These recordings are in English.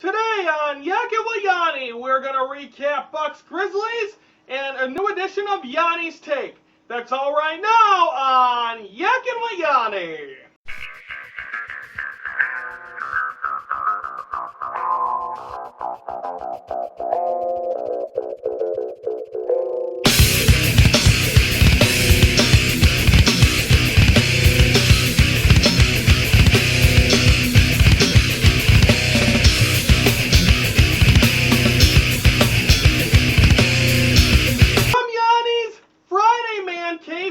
Today on Yackin Wit Yoni, we're going to recap Bucks Grizzlies and a new edition of Yanni's Take. That's all right now on Yackin Wit Yoni.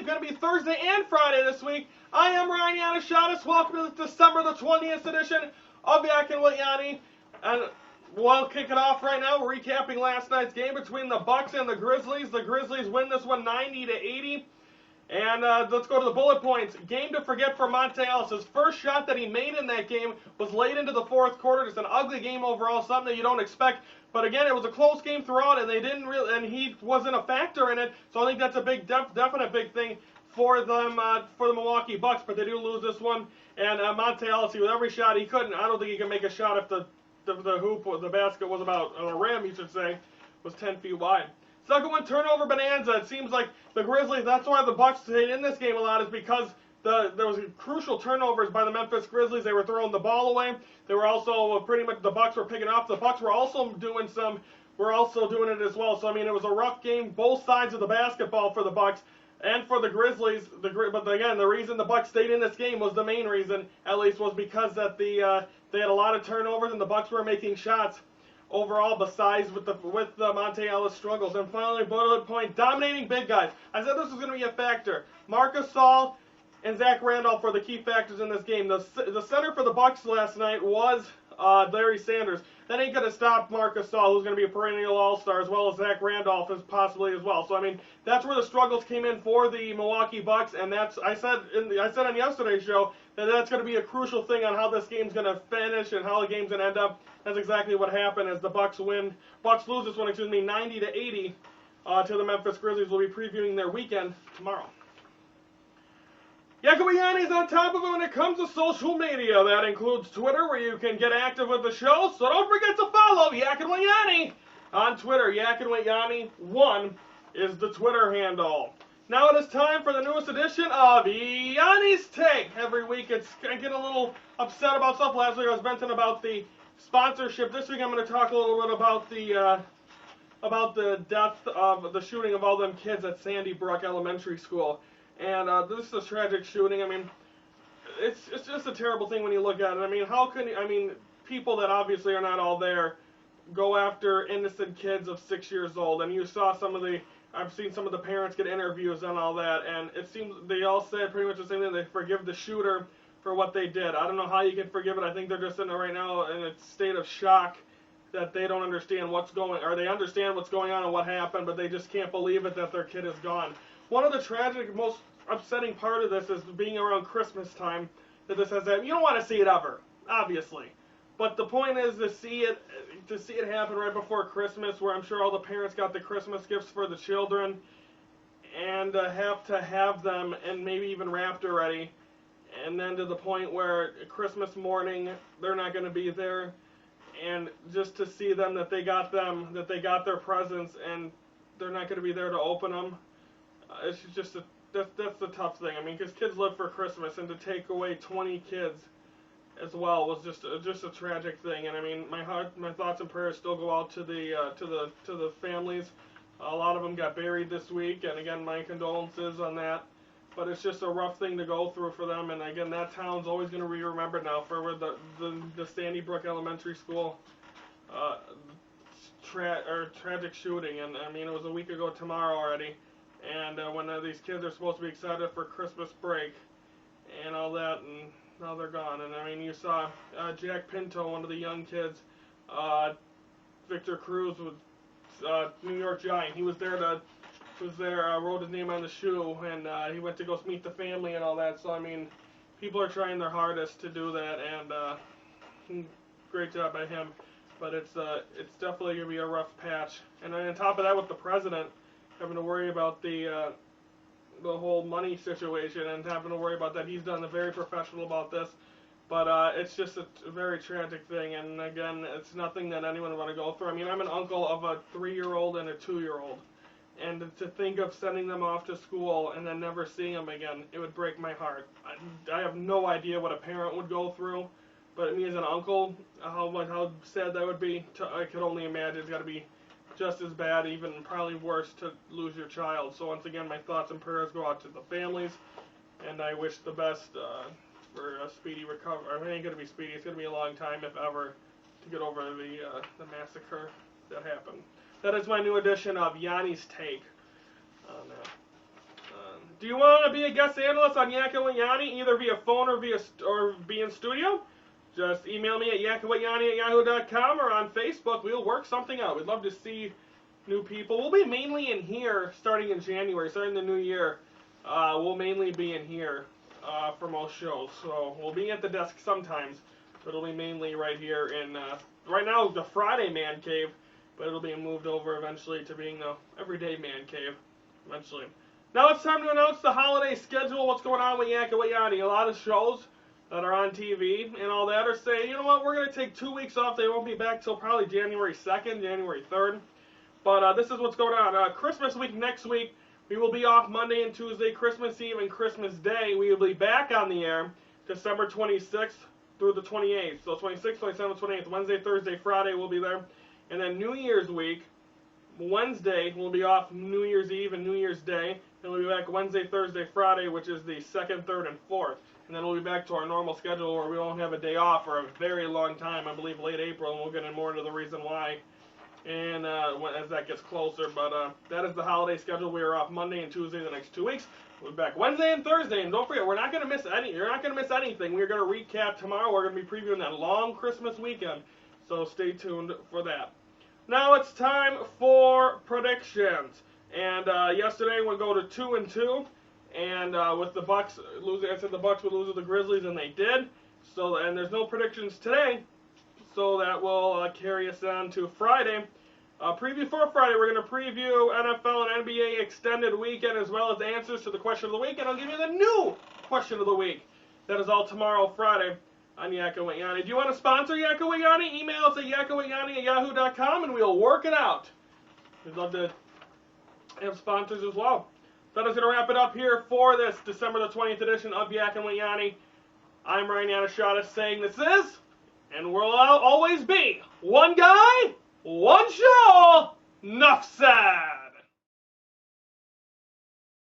Going to be Thursday and Friday this week. I am Ryan Yanishatis. Welcome to the December the 20th edition of Yackin Wit Yoni. And we'll kick it off right now. We're recapping last night's game between the Bucks and the Grizzlies. The Grizzlies win this one 90-80. And let's go to the bullet points. Game to forget for Monte Ellis. His first shot that he made in that game was late into the fourth quarter. Just an ugly game overall, something that you don't expect. But again, it was a close game throughout, and and he wasn't a factor in it. So I think that's a big, definite big thing for them, for the Milwaukee Bucks. But they do lose this one. And Monte Ellis, with every shot he couldn't. I don't think he can make a shot if the hoop, or the basket was about the rim, you should say, was 10 feet wide. Second one, turnover bonanza. It seems like the Grizzlies, that's why the Bucks stayed in this game a lot, is because there was crucial turnovers by the Memphis Grizzlies. They were throwing the ball away. They were also pretty much, the Bucks were picking off. The Bucks were also doing it as well. So I mean, it was a rough game, both sides of the basketball for the Bucks and for the Grizzlies. But again, the reason the Bucks stayed in this game was the main reason, at least, was because that they had a lot of turnovers and the Bucks were making shots overall, besides with the Monte Ellis struggles. And finally, bullet point, dominating big guys. I said this was going to be a factor. Marc Gasol and Zach Randolph were the key factors in this game. The center for the Bucks last night was Larry Sanders. That ain't going to stop Marc Gasol, who's going to be a perennial all-star, as well as Zach Randolph as possibly as well. So I mean, that's where the struggles came in for the Milwaukee Bucks, and I said on yesterday's show that that's going to be a crucial thing on how this game's going to finish and how the game's going to end up. That's exactly what happened as the Bucks lose this one, 90-80 to the Memphis Grizzlies. We'll be previewing their weekend tomorrow. Yackin Wit Yoni is on top of it when it comes to social media. That includes Twitter, where you can get active with the show. So don't forget to follow Yackin Wit Yoni on Twitter. Yackin Wit Yoni 1 is the Twitter handle. Now it is time for the newest edition of Yanni's Take. Every week I get a little upset about stuff. Last week I was venting about the sponsorship. This week I'm going to talk a little bit about the death of the shooting of all them kids at Sandy Brook Elementary School. And this is a tragic shooting. I mean, it's just a terrible thing when you look at it. I mean, people that obviously are not all there go after innocent kids of 6 years old. And you saw I've seen some of the parents get interviews and all that, and it seems they all said pretty much the same thing. They forgive the shooter for what they did. I don't know how you can forgive it. I think they're just sitting there right now in a state of shock that they don't understand they understand what's going on and what happened, but they just can't believe it that their kid is gone. One of the tragic, most upsetting part of this is being around Christmas time that this has happened. You don't want to see it ever, obviously. But the point is to see it happen right before Christmas, where I'm sure all the parents got the Christmas gifts for the children, and have to have them and maybe even wrapped already, and then to the point where Christmas morning they're not going to be there, and just to see them that they got their presents and they're not going to be there to open them. It's just that's the tough thing. I mean, because kids live for Christmas, and to take away 20 kids as well was just a tragic thing. And I mean, my thoughts and prayers still go out to the families. A lot of them got buried this week, and again, my condolences on that. But it's just a rough thing to go through for them. And again, that town's always going to be remembered now for the Sandy Brook Elementary School tragic shooting. And I mean, it was a week ago tomorrow already. And when these kids are supposed to be excited for Christmas break and all that, and now they're gone. And I mean, you saw Jack Pinto, one of the young kids, Victor Cruz, with New York Giant. He was there, wrote his name on the shoe, and he went to go meet the family and all that. So I mean, people are trying their hardest to do that, and great job by him. But it's definitely gonna be a rough patch. And then on top of that, with the president having to worry about the whole money situation and having to worry about that, he's done very professional about this. But it's just a very tragic thing, and again, it's nothing that anyone would want to go through. I mean, I'm an uncle of a 3-year-old and a 2-year-old, and to think of sending them off to school and then never seeing them again, it would break my heart. I have no idea what a parent would go through, but me as an uncle, how sad that would be. I could only imagine. It's got to be just as bad, even probably worse, to lose your child. So once again, my thoughts and prayers go out to the families, and I wish the best for a speedy recovery. I mean, it ain't gonna be speedy. It's gonna be a long time, if ever, to get over the massacre that happened. That is my new edition of Yanni's Take on that. Do you want to be a guest analyst on Yackin Wit Yoni, either via phone or be in studio? Just email me at yackinwityoni@yahoo.com or on Facebook. We'll work something out. We'd love to see new people. We'll be mainly in here starting in January, starting the new year. We'll mainly be in here for most shows. So we'll be at the desk sometimes, but it'll be mainly right here in, right now, the Friday Man Cave, but it'll be moved over eventually to being the Everyday Man Cave, eventually. Now it's time to announce the holiday schedule, what's going on with Yackin Wit Yoni. A lot of shows that are on TV and all that are saying, you know what, we're going to take 2 weeks off. They won't be back till probably January 2nd, January 3rd. But this is what's going on. Christmas week next week, we will be off Monday and Tuesday, Christmas Eve and Christmas Day. We will be back on the air December 26th through the 28th. So 26th, 27th, 28th, Wednesday, Thursday, Friday we'll be there. And then New Year's week, Wednesday, we'll be off New Year's Eve and New Year's Day. And we'll be back Wednesday, Thursday, Friday, which is the 2nd, 3rd, and 4th. And then we'll be back to our normal schedule where we won't have a day off for a very long time, I believe late April, and we'll get in more into the reason why and as that gets closer. But that is the holiday schedule. We are off Monday and Tuesday the next 2 weeks. We'll be back Wednesday and Thursday, and don't forget, we're not going to miss any. You're not going to miss anything. We're going to recap tomorrow. We're going to be previewing that long Christmas weekend, so stay tuned for that. Now it's time for predictions. And yesterday we'll go to 2-2, and with the Bucks losing, I said the Bucks would lose to the Grizzlies, and they did. So, and there's no predictions today, so that will carry us on to Friday. Preview for Friday, we're going to preview NFL and NBA extended weekend, as well as answers to the question of the week, and I'll give you the new question of the week. That is all tomorrow, Friday, on Yackin Wit Yoni. Do you want to sponsor Yackin Wit Yoni? Email us at yackinwityoni@yahoo.com, and we'll work it out. We'd love to have sponsors as well. That is going to wrap it up here for this December the 20th edition of Yackin Wit Yoni. I'm Ryan Yanishadis saying this is, and will always be, one guy, one show, nuff said.